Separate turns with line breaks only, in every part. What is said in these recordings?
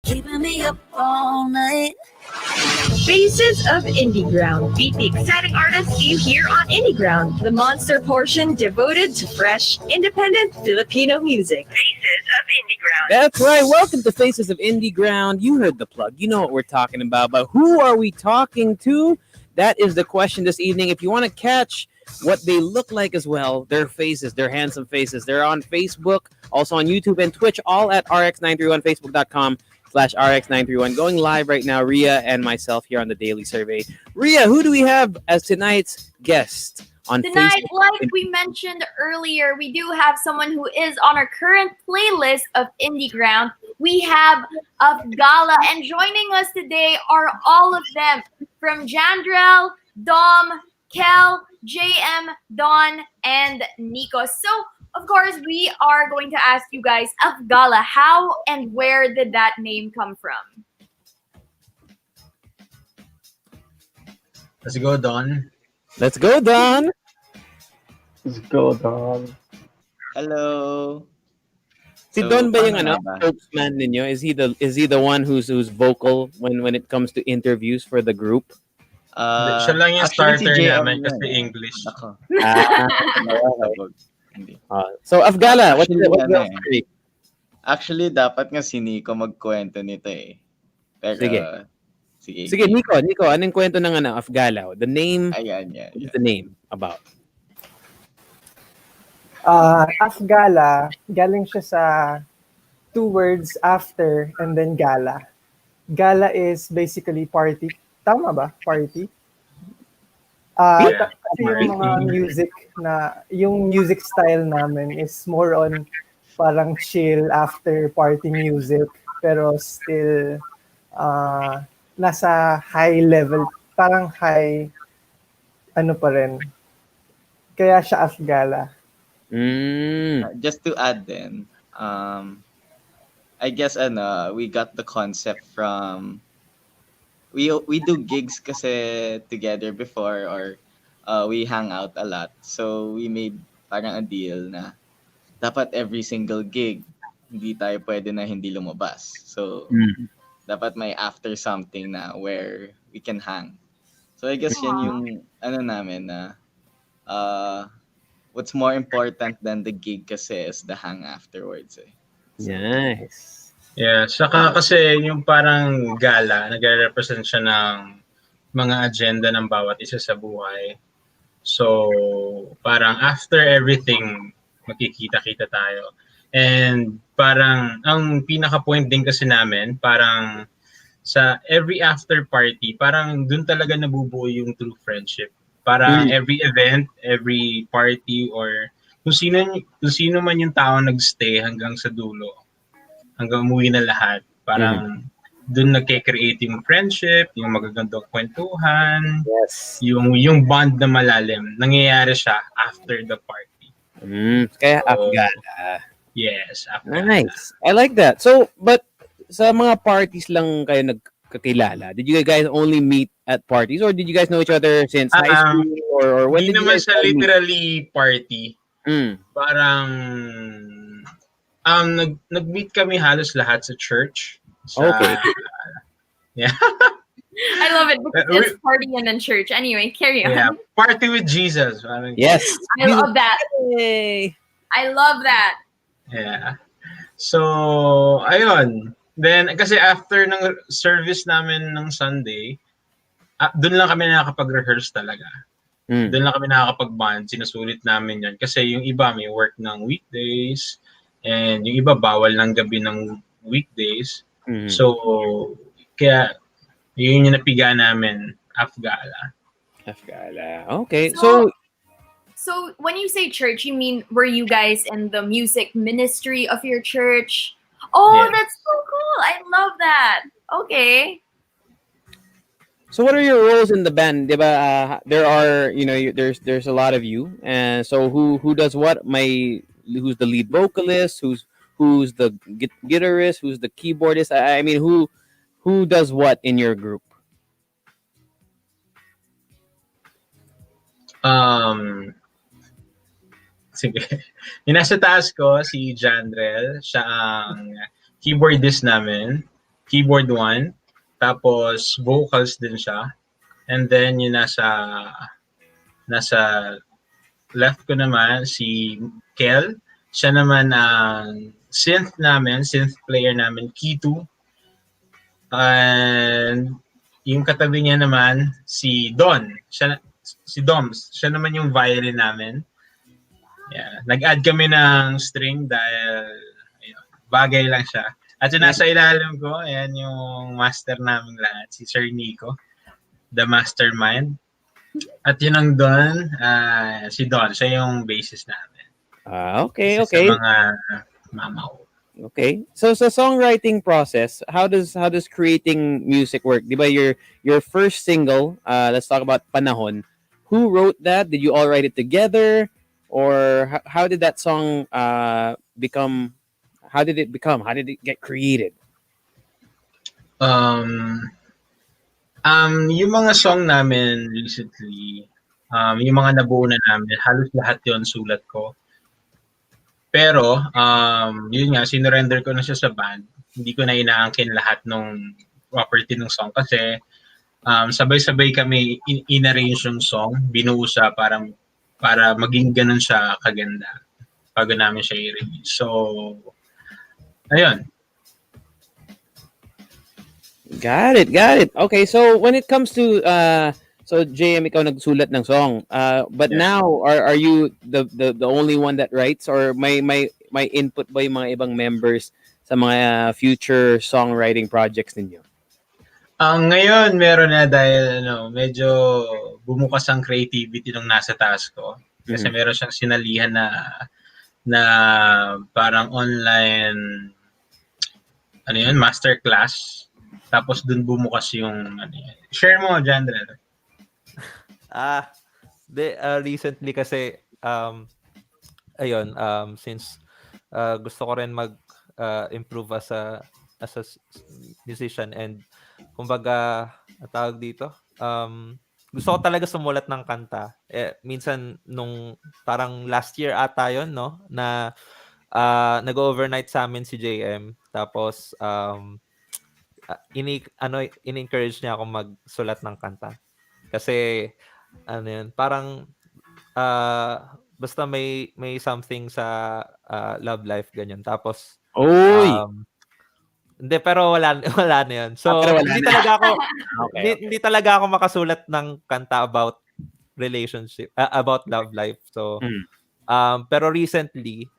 keeping me up all night.
Faces of Indieground. Meet the exciting artists you hear on Indieground, the monster portion devoted to fresh, independent Filipino music. Faces of Indieground.
That's right. Welcome to Faces of Indieground. You heard the plug. You know what we're talking about. But who are we talking to? That is the question this evening. If you want to catch what they look like as well, their faces, their handsome faces, they're on Facebook, also on YouTube and Twitch, all at RX931, Facebook.com/RX931. Going live right now, Ria and myself here on the Daily Survey. Ria, who do we have as tonight's guest on
Tonight,
Facebook?
like we mentioned earlier, we do have someone who is on our current playlist of Indieground. We have Afgala, and joining us today are all of them, from Jandrel, Dom, Kel, JM, Don, and Nico. So, of course, we are going to ask you guys, Afgala, how and where did that name come from?
Let's go, Don.
Let's go, Don.
Let's go, Don.
Hello.
Si Don ba yung spokesman ninyo? Is he the one who's vocal when it comes to interviews for the group?
Siya lang yung starter namin kasi English.
So Afgala, what's the story?
Actually, dapat nga si Nico magkwento nito eh. Pero,
sige, Nico, anong kwento ng Afgala? The name,
Ayan.
the name about?
Afgala, galing siya sa two words, after and then gala. Gala is basically party. Tama ba? Party? Kasi yung mga yung music style namin is more on parang chill after party music, pero still nasa high level, parang high pa rin. Kaya siya Afgala.
Just to add then, I guess we got the concept from we do gigs kasi together before, or we hang out a lot. So we made parang a deal na dapat every single gig hindi tayo pwede na hindi lumabas. So dapat may after something na where we can hang. So I guess yan yung namin na what's more important than the gig kasi is the hang afterwards eh.
So, nice.
Yeah, saka kasi yung parang gala, nagre-represent siya ng mga agenda ng bawat isa sa buhay. So, parang after everything, makikita-kita tayo. And parang, ang pinaka-point din kasi namin, parang sa every after party, parang dun talaga nabubuo yung true friendship. Parang every event, every party, or kung sino man yung tao nagstay hanggang sa dulo, hanggang umuwi na lahat, parang doon nagke-create yung friendship, yung magagandang kwentuhan, yung bond na malalim, nangyayari siya after the party.
Kaya Afgala.
Yes, Afgala.
Nice. I like that. So, but sa mga parties lang kayo nagkakilala? Did you guys only meet at parties, or did you guys know each other since high school, or when did you guys
naman sa literally party. Parang nag-meet kami halos lahat sa church.
Okay.
Yeah.
I love it because it's party and then church. Anyway, carry on.
Yeah, party with Jesus.
Yes.
I love that.
Yay.
I love that.
Yeah. So, ayun. Then, kasi after ng service namin ng Sunday, doon lang kami nakakapag-rehearse talaga. Doon lang kami nakakapag-band. Sinusulit namin yan. Kasi yung iba may work ng weekdays, and yung iba bawal ng gabi ng weekdays. So, kaya yun yung napiga namin, Afgala.
Okay.
So when you say church, you mean were you guys in the music ministry of your church? Oh, yes. That's so cool. I love that. Okay.
So what are your roles in the band? Diba, there are, there's a lot of you. And so who does what? Who's the lead vocalist? Who's the guitarist? Who's the keyboardist? I mean, who does what in your group?
Sige. Yung nasa taas ko, si Jandrel. Siya ang keyboardist namin. keyboard 1, tapos vocals din siya. And then yung nasa left ko naman si Kel. Siya naman ang synth player namin, key 2. And yung katabi niya naman si Don. Si Doms. Siya naman yung violin namin. Yeah. Nag-add kami ng string dahil ayun, bagay lang siya. At yung nasa ilalim ko, ayan yung master namin lahat, si Sir Nico, the mastermind. At yun ang Don, si Don, siya yung bassist namin.
Okay,
Isa
okay.
sa mga mama ko.
Okay. So sa songwriting process, how does creating music work? 'Di ba your first single, let's talk about Panahon. Who wrote that? Did you all write it together or how did that song become how did it become? How did it get created?
Um, yung mga song namin recently, yung mga nabuo na namin, halos lahat yon sulat ko. Pero, yun nga, sinurrender ko na siya sa band. Hindi ko na inaangkin lahat ng property ng song kasi sabay-sabay kami in-arrange yung song, binuo siya para maging ganun siya kaganda bago namin siya i-release. So, ayun.
Got it. Okay, so when it comes to so JM ikaw nagsulat ng song. But
Yeah.
now are you the only one that writes or may input ba yung mga ibang members sa mga future songwriting projects ninyo?
Ngayon meron na dahil medyo bumukas ang creativity nung nasa taas ko. Kasi meron siyang sinalihan na parang online masterclass. Tapos dun bumukas yung share mo, Jandre.
Recently kasi since gusto ko rin mag improve as a musician and kumbaga tawag dito gusto ko talaga sumulat ng kanta. Minsan nung parang last year ata yon no na nag-overnight sa amin si JM tapos ini-encourage niya ako magsulat ng kanta. Kasi parang basta may something sa love life ganyan. Tapos
Oy.
hindi pero wala na 'yon. So
Pero wala
hindi
na.
talaga ako
Okay.
hindi talaga ako makasulat ng kanta about relationship, about love life. So pero recently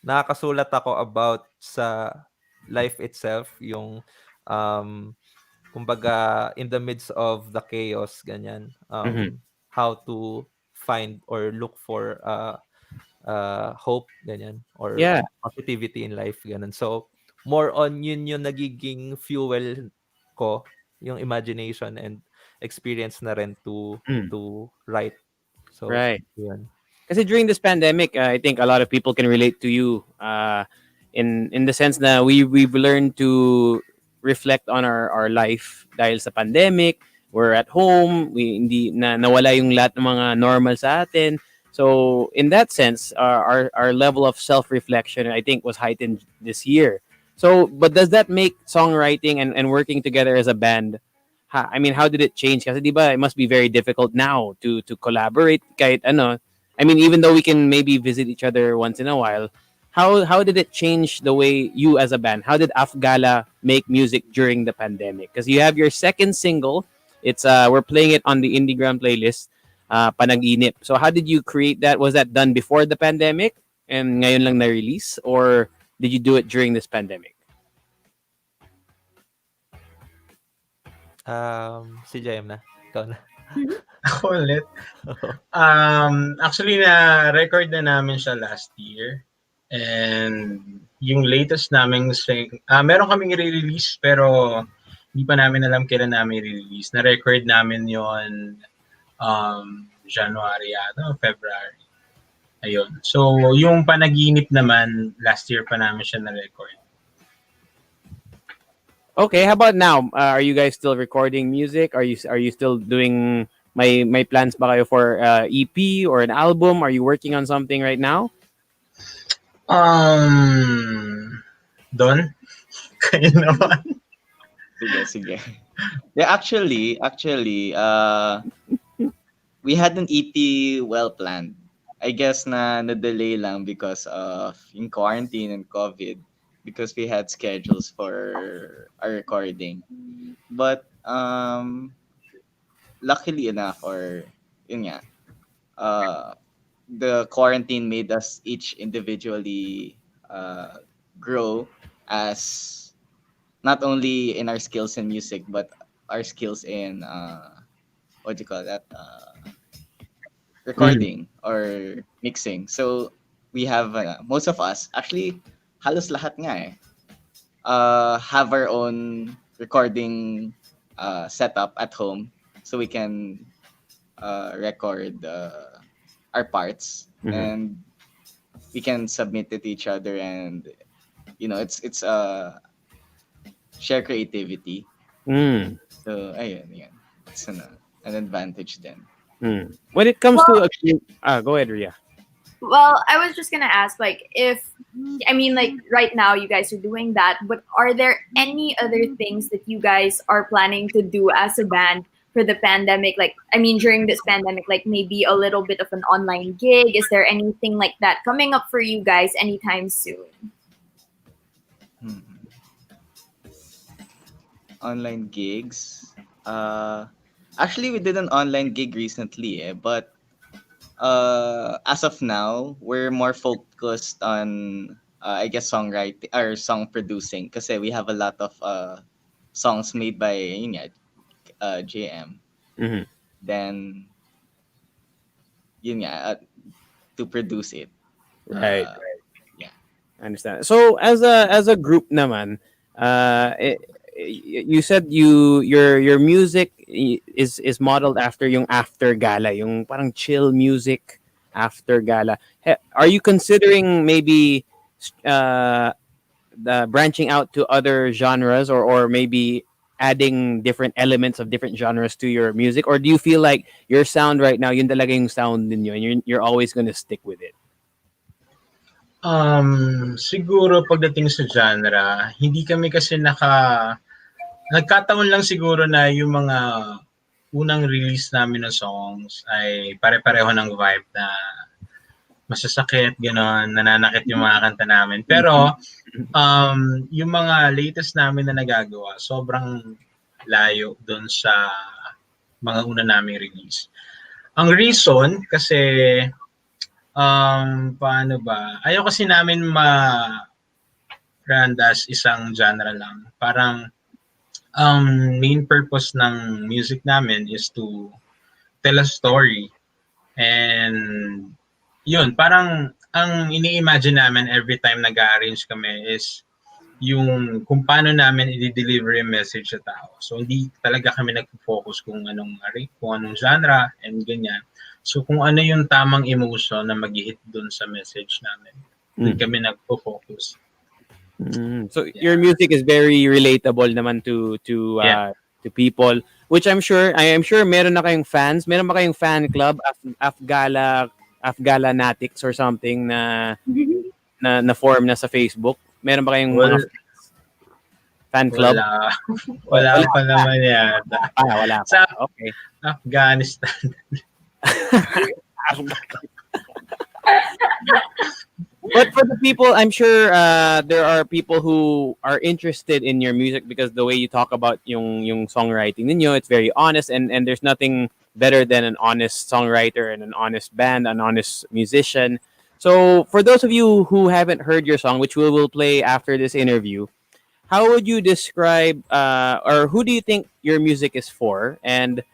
nakakasulat ako about sa life itself, yung kumbaga in the midst of the chaos ganyan, how to find or look for hope ganyan or
Yeah.
positivity in life ganun. So more on yun yung nagiging fuel ko, yung imagination and experience na rin to write. So
Right.
yun.
Kasi during this pandemic, I think a lot of people can relate to you in the sense na we've learned to reflect on our life dahil sa pandemic. We're at home, hindi na nawala yung lahat ng mga normal sa atin. So in that sense, our level of self-reflection I think was heightened this year. So but does that make songwriting and working together as a band how did it change? Kasi di ba, it must be very difficult now to collaborate kahit even though we can maybe visit each other once in a while, how did it change the way you as a band? How did Afgala make music during the pandemic? Because you have your second single. It's we're playing it on the Indieground playlist, Panaginip. So how did you create that? Was that done before the pandemic and ngayon lang na-release, or did you do it during this pandemic?
Si JM na. Ikaw na.
Ako ulit. Actually, na-record na namin siya last year. And yung latest naming meron kaming i-release pero hindi pa namin alam kailan namin i-release. Na-record namin yon January February. Ayun. So, yung Panaginip naman, last year pa namin siya na-record.
Okay, how about now? Are you guys still recording music? Are you still doing may plans ba kayo for EP or an album? Are you working on something right now?
Don? Kayo naman.
Sige. Yeah, actually, we had an EP well planned. I guess na-delay lang because of in quarantine and COVID because we had schedules for our recording. But luckily enough, or yun nga, uh, the quarantine made us each individually grow as not only in our skills in music but our skills in what do you call that,
Mhm.
recording or mixing. So we have most of us actually halos lahat nga have our own recording setup at home so we can record our parts
Mhm.
and we can submit it to each other, and it's share creativity.
Mm.
So ayun, it's an advantage then.
Mm. When it comes to
Well,
a group, go ahead, Ria.
well, I was just gonna ask, like, if I mean, like, right now you guys are doing that, but are there any other things that you guys are planning to do as a band for the pandemic? Like, I mean, during this pandemic, like maybe a little bit of an online gig. Is there anything like that coming up for you guys anytime soon?
Hmm. Online gigs. Actually, we did an online gig recently, but as of now, we're more focused on I guess songwriting or song producing because we have a lot of songs made by JM.
Mhm.
Then yun nga, to produce it.
Right.
Uh, yeah.
I understand. So as a group naman, you said your music is modeled after yung after gala, yung parang chill music after gala. Are you considering maybe uh the branching out to other genres, or maybe adding different elements of different genres to your music, or do you feel like your sound right now yun talaga yung sound ninyo and you're always going to stick with it?
Siguro pagdating sa genre, hindi kami kasi nagkataon lang siguro na yung mga unang release namin ng songs ay pare-pareho ng vibe na masasakit, gano'n, nananakit yung mga kanta namin. Pero, yung mga latest namin na nagagawa, sobrang layo doon sa mga una naming release. Ang reason, kasi, paano ba, ayaw kasi namin brand as isang genre lang. Parang, ang main purpose ng music namin is to tell a story. And yun, parang ang ini-imagine namin every time nag-arrange kami is yung kung paano namin i-deliver yung message sa tao. So hindi talaga kami nag-focus kung anong genre and ganyan. So kung ano yung tamang emotion na mag-hit dun sa message namin, dun kami nagpo-focus.
So your music is very relatable naman
Yeah.
to people, which I am sure meron na kayong fans, meron ba kayong fan club, Afgala Natics or something na form na sa Facebook? Meron ba kayong mga
Well,
fan club?
wala. Wala pa naman yata.
Wala
Sa
pa. Okay.
Afghanistan.
But for the people, I'm sure there are people who are interested in your music because the way you talk about yung songwriting ninyo, it's very honest, and there's nothing better than an honest songwriter and an honest band, an honest musician. So for those of you who haven't heard your song, which we will play after this interview, how would you describe or who do you think your music is for, and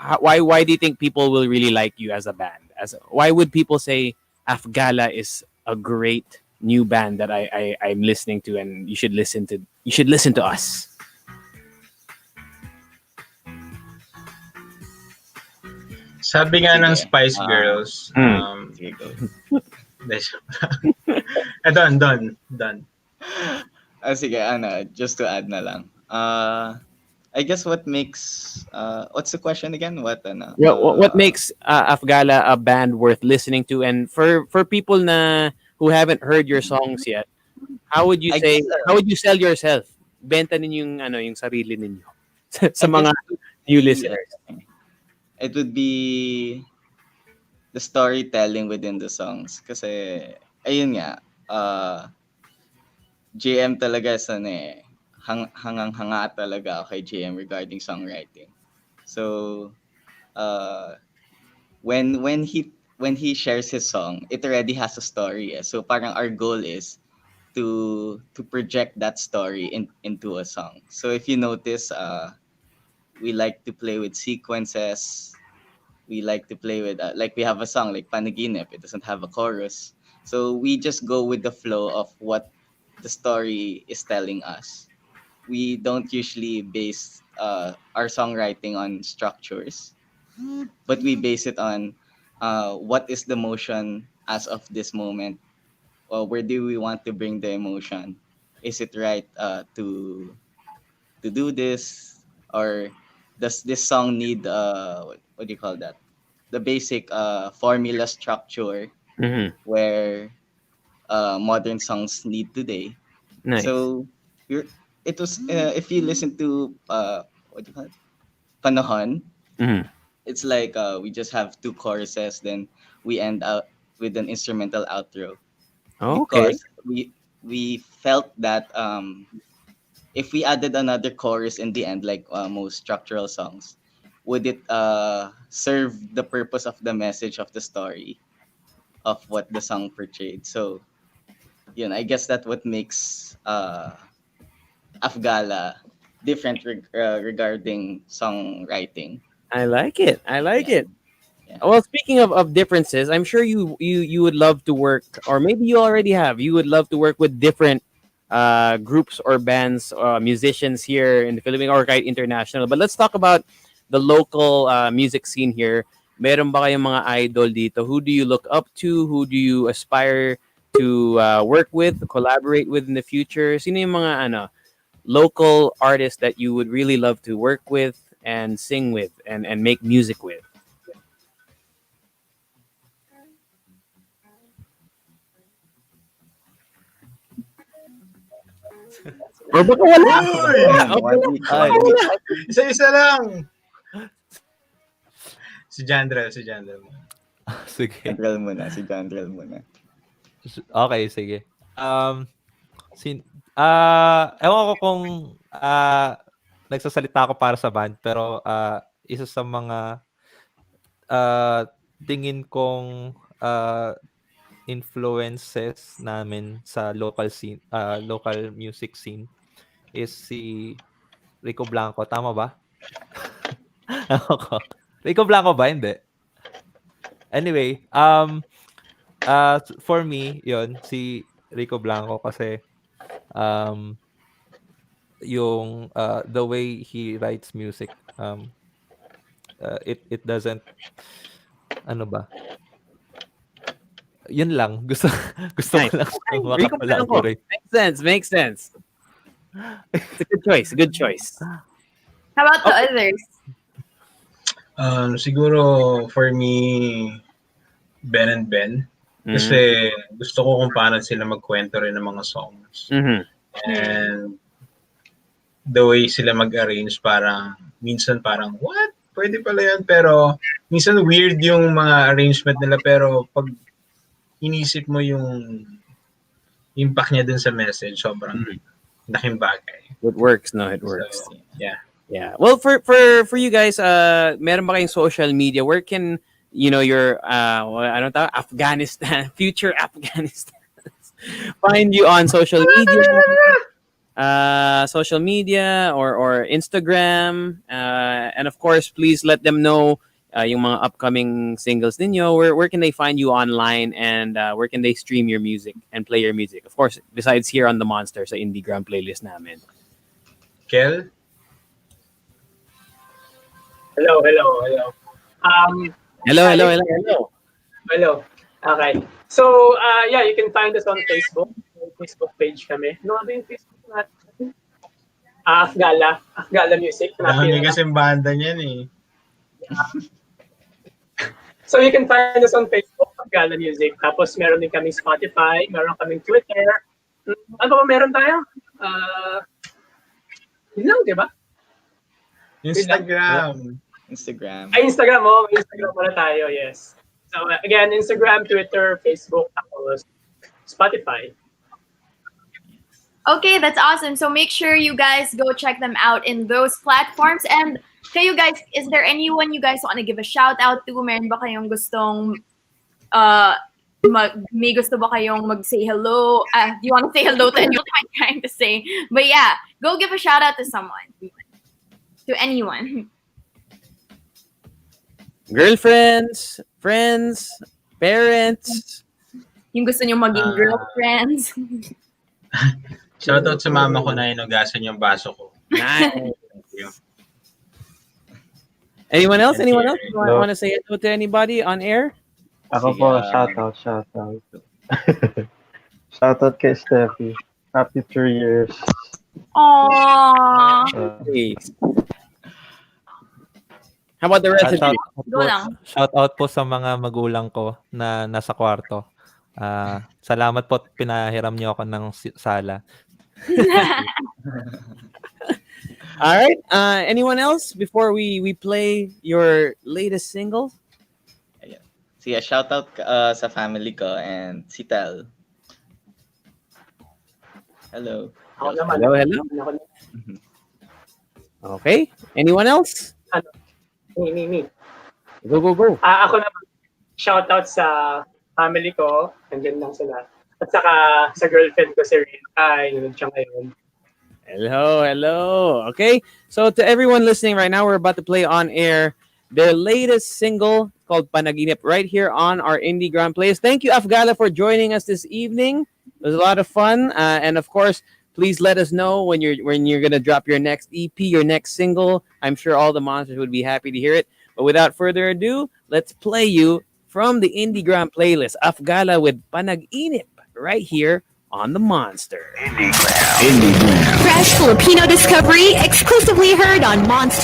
why do you think people will really like you as a band? Why would people say Afgala is a great new band that I'm listening to, and you should listen to us?
Sabi nga ng
Sige.
Spice Girls,
Sige, go.
Don.
Sige, just to add na lang. I guess what makes what's the question again?
What makes Afgala a band worth listening to? And for people who haven't heard your songs yet, How would you
I
say,
guess
how would you sell yourself? Benta ninyo yung sarili ninyo sa
I guess
mga
it would
new
be
listeners.
it would be the storytelling within the songs kasi ayun nga JM talaga hangang-hanga talaga ako kay JM regarding songwriting. So uh when he shares his song, it already has a story. So parang our goal is to project that story into a song. So if you notice, we like to play with sequences. We like to play with like we have a song like Panaginip. It doesn't have a chorus, so we just go with the flow of what the story is telling us. We don't usually base our songwriting on structures, but we base it on what is the motion as of this moment. Where do we want to bring the emotion? Is it right to do this, or does this song need what do you call that? The basic formula structure
Mm-hmm.
where modern songs need today.
Nice.
So you're, it was if you listen to what do you call it? Panahon,
Mm-hmm.
it's like we just have two choruses, then we end out with an instrumental outro
Okay.
because we felt that if we added another chorus in the end, like most structural songs, would it serve the purpose of the message of the story of what the song portrayed? So, I guess that what makes Afgala different regarding songwriting.
I like it. I like
Yeah,
it.
yeah.
Well, speaking of differences, I'm sure you would love to work, or maybe you already have. You would love to work with different groups or bands, musicians here in the Philippines or kahit international. But let's talk about the local music scene here. Meron ba kayong mga idol dito? Who do you look up to? Who do you aspire to work with, collaborate with in the future? Sino yung mga local artists that you would really love to work with and sing with and make music with? Or baka wala.
Uy!
Okay lang.
Ay,
One each.
Isa-isa lang! Si Jandrel.
sige.
Si Jandrel muna.
Okay, sige. Ewan ko kung nagsasalita ako para sa band, pero isa sa mga tingin kong influences namin sa local scene, local music scene is si Rico Blanco. Tama ba? Ewan ko. Rico Blanco ba? Hindi. Anyway, for me, yon si Rico Blanco kasi yung the way he writes music, it doesn't, ano ba, yun lang, gusto
Nice.
ko lang
Okay.
siyang
Rico Blanco.
maka-collaborate.
Makes sense. It's a good choice. Good choice.
How about the others?
Siguro for me, Ben and Ben. Kasi gusto ko kung paano sila magkwento rin ng mga songs.
Mm-hmm.
And the way sila mag-arrange, minsan parang, what? Pwede pala yan. Pero minsan weird yung mga arrangement nila. Pero pag inisip mo yung impact niya dun sa message, sobrang laking bagay.
It works. No, it works.
So, yeah.
Yeah. Well, for you guys, meron ba kayong social media? Where can your Afghanistan future Afghanistan find you on social media, or Instagram, and of course, please let them know yung mga upcoming singles ninyo. Where can they find you online, and where can they stream your music and play your music? Of course, besides here on the Monster sa Indieground playlist namin.
Kel?
Hello. Hello. Okay. So, you can find us on Facebook. May Facebook page kami. Ano ba yung Facebook natin? Afgala Music.
Dami kasing banda niyan eh.
So, you can find us on Facebook, Afgala Music. Tapos, meron din kaming Spotify, meron kaming Twitter, Ano ba meron tayo? Yun lang, di ba?
Instagram.
Instagram.
Ay, Instagram, oh. Instagram muna tayo, yes. So, again, Instagram, Twitter, Facebook, tapos Spotify.
Okay, that's awesome. So make sure you guys go check them out in those platforms. And kayo guys, is there anyone you guys want to give a shout out to? Meron ba kayong gustong may gusto ba kayong mag-say hello? Do you want to say hello to anyone? I'm trying to say. But yeah, go give a shout out to someone. To anyone.
Girlfriends, friends, parents.
Yung gusto nyo maging girlfriends.
Shoutout sa mama ko na inugasan yung baso ko.
Nice.
Thank you.
Anyone else? Anyone else?
Hello.
Want to say hello to anybody on air?
Ako po, shoutout. Shoutout kay Steffi. Happy 3 years.
Aww.
Please. How about the rest of you?
Go lang.
Shout out po sa mga magulang ko na nasa kwarto. Salamat po at pinahiram niyo ako ng sala.
All right. Anyone else before we play your latest single?
So yeah, shout out sa family ko and si Tel. Hello.
Ako naman.
Hello, hello.
Ako naman.
Okay. Anyone else?
Me.
Go.
Ako naman. Shout out sa family ko. Andyan lang sila. At saka sa girlfriend ko si Rin. Nanood siya ngayon.
Hello. Okay. So to everyone listening right now, we're about to play on air their latest single called Panaginip right here on our Indieground playlist. Thank you, Afgala, for joining us this evening. It was a lot of fun. And of course, please let us know when you're gonna drop your next EP, your next single. I'm sure all the monsters would be happy to hear it. But without further ado, let's play you from the Indieground playlist, Afgala with Panaginip right here on the Monster.
Fresh Filipino discovery exclusively heard on Monster.